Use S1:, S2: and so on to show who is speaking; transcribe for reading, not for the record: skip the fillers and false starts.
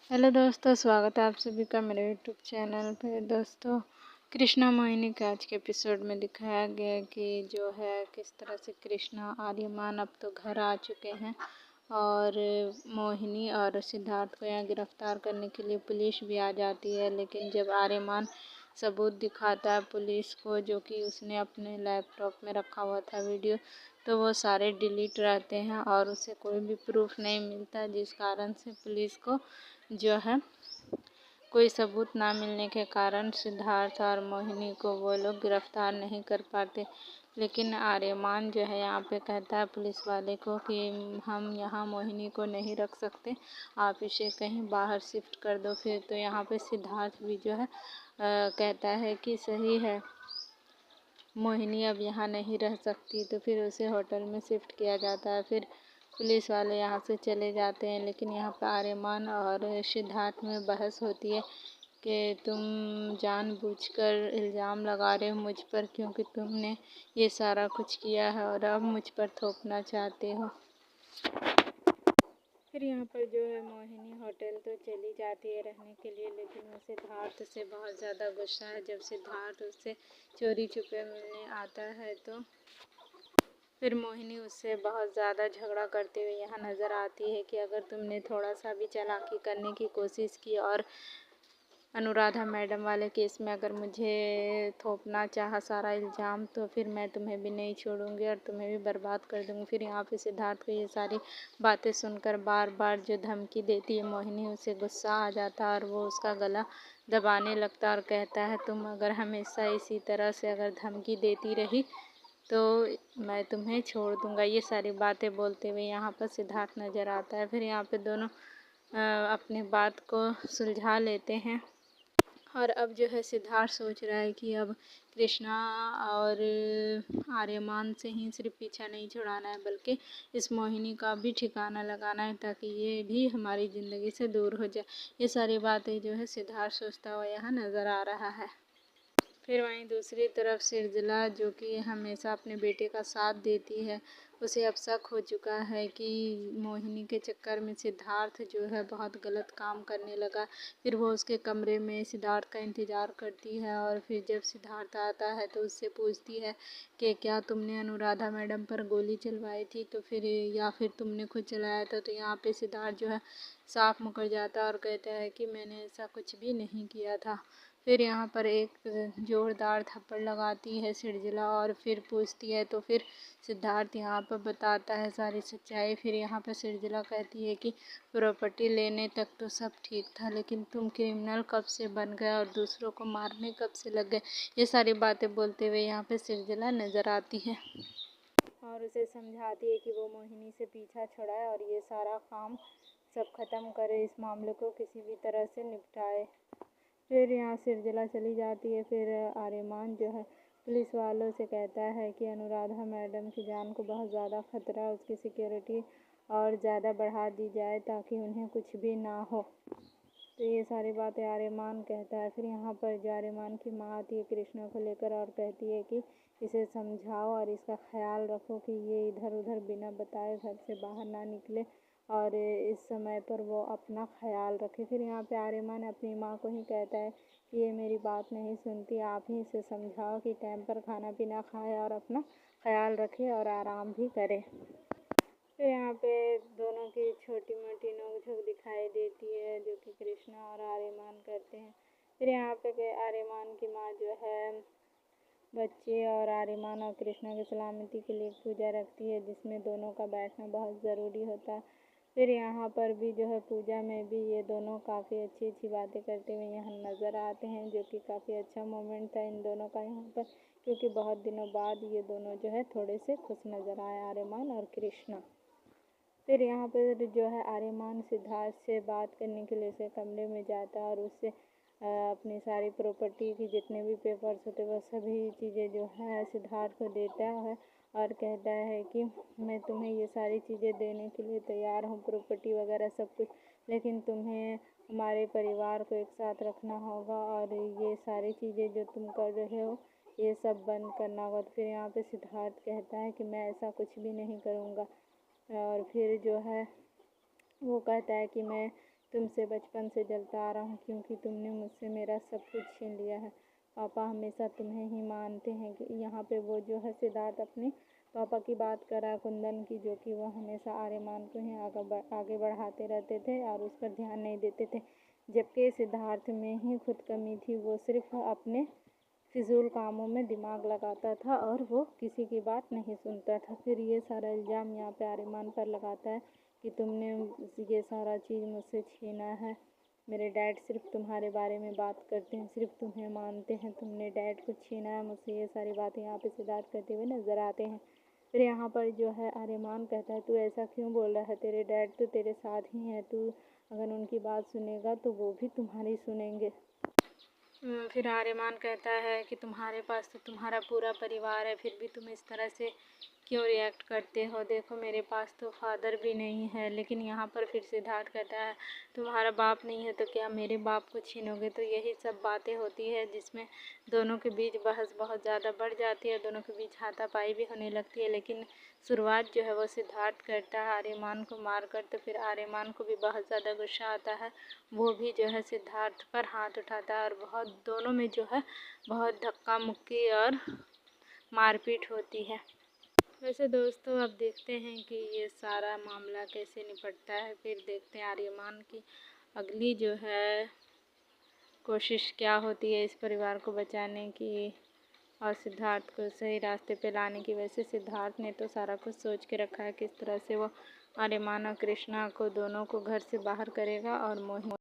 S1: Hello दोस्तों, स्वागत है आप सभी का मेरे यूट्यूब चैनल पे। दोस्तों, कृष्णा मोहिनी के आज के एपिसोड में दिखाया गया है कि जो है किस तरह से कृष्णा आर्यमान अब तो घर आ चुके हैं और मोहिनी और सिद्धार्थ को यहाँ गिरफ्तार करने के लिए पुलिस भी आ जाती है। लेकिन जब आर्यमान सबूत दिखाता है पुलिस को, जो कि उसने अपने लैपटॉप में रखा हुआ था वीडियो, तो वो सारे डिलीट रहते हैं और उसे कोई भी प्रूफ नहीं मिलता, जिस कारण से पुलिस को जो है कोई सबूत ना मिलने के कारण सिद्धार्थ और मोहिनी को वो लोग गिरफ्तार नहीं कर पाते। लेकिन आर्यमान जो है यहाँ पे कहता है पुलिस वाले को कि हम यहाँ मोहिनी को नहीं रख सकते, आप इसे कहीं बाहर शिफ्ट कर दो। फिर तो यहाँ पे सिद्धार्थ भी जो है कहता है कि सही है, मोहिनी अब यहाँ नहीं रह सकती, तो फिर उसे होटल में शिफ्ट किया जाता है। फिर पुलिस वाले यहाँ से चले जाते हैं। लेकिन यहाँ पर आर्यमान और सिद्धार्थ में बहस होती है कि तुम जानबूझकर इल्ज़ाम लगा रहे हो मुझ पर, क्योंकि तुमने ये सारा कुछ किया है और अब मुझ पर थोपना चाहते हो। फिर यहाँ पर जो है मोहिनी होटल तो चली जाती है रहने के लिए, लेकिन वो सिद्धार्थ से बहुत ज़्यादा गुस्सा है। जब सिद्धार्थ उससे चोरी छुपे मिलने आता है तो फिर मोहिनी उससे बहुत ज़्यादा झगड़ा करते हुए यहाँ नज़र आती है कि अगर तुमने थोड़ा सा भी चालाकी करने की कोशिश की और अनुराधा मैडम वाले केस में अगर मुझे थोपना चाहा सारा इल्ज़ाम, तो फिर मैं तुम्हें भी नहीं छोड़ूंगी और तुम्हें भी बर्बाद कर दूंगी। फिर यहाँ पे सिद्धार्थ को ये सारी बातें सुनकर बार बार जो धमकी देती है मोहिनी, उसे गुस्सा आ जाता है और वो उसका गला दबाने लगता है और कहता है तुम अगर हमेशा इसी तरह से अगर धमकी देती रही तो मैं तुम्हें छोड़ दूंगा। ये सारी बातें बोलते हुए यहाँ पर सिद्धार्थ नज़र आता है। फिर यहाँ पे दोनों अपनी बात को सुलझा लेते हैं और अब जो है सिद्धार्थ सोच रहा है कि अब कृष्णा और आर्यमान से ही सिर्फ पीछा नहीं छुड़ाना है, बल्कि इस मोहिनी का भी ठिकाना लगाना है, ताकि ये भी हमारी ज़िंदगी से दूर हो जाए। ये सारी बातें जो है सिद्धार्थ सोचता हुआ यहाँ नज़र आ रहा है। फिर वहीं दूसरी तरफ सिरजिला, जो कि हमेशा अपने बेटे का साथ देती है, उसे अब शक हो चुका है कि मोहिनी के चक्कर में सिद्धार्थ जो है बहुत गलत काम करने लगा। फिर वो उसके कमरे में सिद्धार्थ का इंतज़ार करती है और फिर जब सिद्धार्थ आता है तो उससे पूछती है कि क्या तुमने अनुराधा मैडम पर गोली चलवाई थी, तो फिर या फिर तुमने खुद चलाया था। तो यहाँ पे सिद्धार्थ जो है साफ मुकर जाता है और कहता है कि मैंने ऐसा कुछ भी नहीं किया था। फिर यहाँ पर एक ज़ोरदार थप्पड़ लगाती है सिरजिला और फिर पूछती है, तो फिर सिद्धार्थ यहाँ पर बताता है सारी सच्चाई। फिर यहाँ पर सिरजिला कहती है कि प्रॉपर्टी लेने तक तो सब ठीक था, लेकिन तुम क्रिमिनल कब से बन गए और दूसरों को मारने कब से लग गए। ये सारी बातें बोलते हुए यहाँ पर सिरजिला नज़र आती है और उसे समझाती है कि वो मोहिनी से पीछा छुड़ाए और ये सारा काम सब ख़त्म करे, इस मामले को किसी भी तरह से निपटाए। फिर यहाँ सिरजिला चली जाती है। फिर आर्यमान जो है पुलिस वालों से कहता है कि अनुराधा मैडम की जान को बहुत ज़्यादा खतरा है, उसकी सिक्योरिटी और ज़्यादा बढ़ा दी जाए ताकि उन्हें कुछ भी ना हो। तो ये सारी बातें आर्यमान कहता है। फिर यहाँ पर जो आर्यमान की माँ आती है कृष्णा को लेकर और कहती है कि इसे समझाओ और इसका ख्याल रखो कि ये इधर उधर बिना बताए घर से बाहर ना निकले और इस समय पर वो अपना ख्याल रखे। फिर यहाँ पे आर्यमान अपनी माँ को ही कहता है कि ये मेरी बात नहीं सुनती, आप ही इसे समझाओ कि टाइम पर खाना पीना खाए और अपना ख्याल रखे और आराम भी करे। फिर यहाँ पे दोनों की छोटी मोटी नोक-झोंक दिखाई देती है, जो कि कृष्णा और आर्यमान करते हैं। फिर यहाँ पे आर्यमान की माँ जो है बच्चे और आर्यमान और कृष्णा की सलामती के लिए पूजा रखती है, जिसमें दोनों का बैठना बहुत ज़रूरी होता है। फिर यहाँ पर भी जो है पूजा में भी ये दोनों काफ़ी अच्छी अच्छी बातें करते हुए यहाँ नज़र आते हैं, जो कि काफ़ी अच्छा मोमेंट था इन दोनों का यहाँ पर, क्योंकि बहुत दिनों बाद ये दोनों जो है थोड़े से खुश नज़र आए, आर्यमान और कृष्णा। फिर यहाँ पर जो है आर्यमान सिद्धार्थ से बात करने के लिए उसे कमरे में जाता है और उससे अपनी सारी प्रॉपर्टी की जितने भी पेपर्स होते हैं वह सभी चीज़ें जो है सिद्धार्थ को देता है और कहता है कि मैं तुम्हें ये सारी चीज़ें देने के लिए तैयार हूँ, प्रॉपर्टी वगैरह सब कुछ, लेकिन तुम्हें हमारे परिवार को एक साथ रखना होगा और ये सारी चीज़ें जो तुम कर रहे हो ये सब बंद करना होगा। तो फिर यहाँ पे सिद्धार्थ कहता है कि मैं ऐसा कुछ भी नहीं करूँगा और फिर जो है वो कहता है कि मैं तुमसे बचपन से जलता आ रहा हूँ क्योंकि तुमने मुझसे मेरा सब कुछ छीन लिया है। पापा हमेशा तुम्हें ही मानते हैं कि यहाँ पे वो जो है सिद्धार्थ अपने पापा की बात कर रहा है कुंदन की, जो कि वो हमेशा आर्यमान को ही आगे बढ़ाते रहते थे और उस पर ध्यान नहीं देते थे, जबकि सिद्धार्थ में ही खुद कमी थी। वो सिर्फ अपने फिजूल कामों में दिमाग लगाता था और वो किसी की बात नहीं सुनता था। फिर ये सारा इल्ज़ाम यहाँ पे आर्यमान पर लगाता है कि तुमने ये सारा चीज़ मुझसे छीना है। मेरे डैड सिर्फ तुम्हारे बारे में बात करते हैं, सिर्फ तुम्हें मानते हैं, तुमने डैड को छीना है मुझसे। ये सारी बातें यहाँ पे सिद्धार्थ करते हुए नजर आते हैं। फिर यहाँ पर जो है आर्यमान कहता है, तू ऐसा क्यों बोल रहा है, तेरे डैड तो तेरे साथ ही हैं, तू अगर उनकी बात सुनेगा तो वो भी तुम्हारी सुनेंगे। फिर आर्यमान कहता है कि तुम्हारे पास तो तुम्हारा पूरा परिवार है, फिर भी तुम इस तरह से क्यों रिएक्ट करते हो। देखो मेरे पास तो फादर भी नहीं है। लेकिन यहाँ पर फिर सिद्धार्थ कहता है, तुम्हारा बाप नहीं है तो क्या मेरे बाप को छीनोगे। तो यही सब बातें होती है जिसमें दोनों के बीच बहस बहुत ज़्यादा बढ़ जाती है, दोनों के बीच हाथापाई भी होने लगती है। लेकिन शुरुआत जो है वो सिद्धार्थ करता है आर्यमान को मारकर। तो फिर आर्यमान को भी बहुत ज़्यादा गुस्सा आता है, वो भी जो है सिद्धार्थ पर हाथ उठाता है और बहुत दोनों में जो है बहुत धक्का मुक्की और मारपीट होती है। वैसे दोस्तों अब देखते हैं कि ये सारा मामला कैसे निपटता है। फिर देखते हैं आर्यमान की अगली जो है कोशिश क्या होती है इस परिवार को बचाने की और सिद्धार्थ को सही रास्ते पे लाने की। वैसे सिद्धार्थ ने तो सारा कुछ सोच के रखा है किस तरह से वो आर्यमान और कृष्णा को दोनों को घर से बाहर करेगा और मोहिनी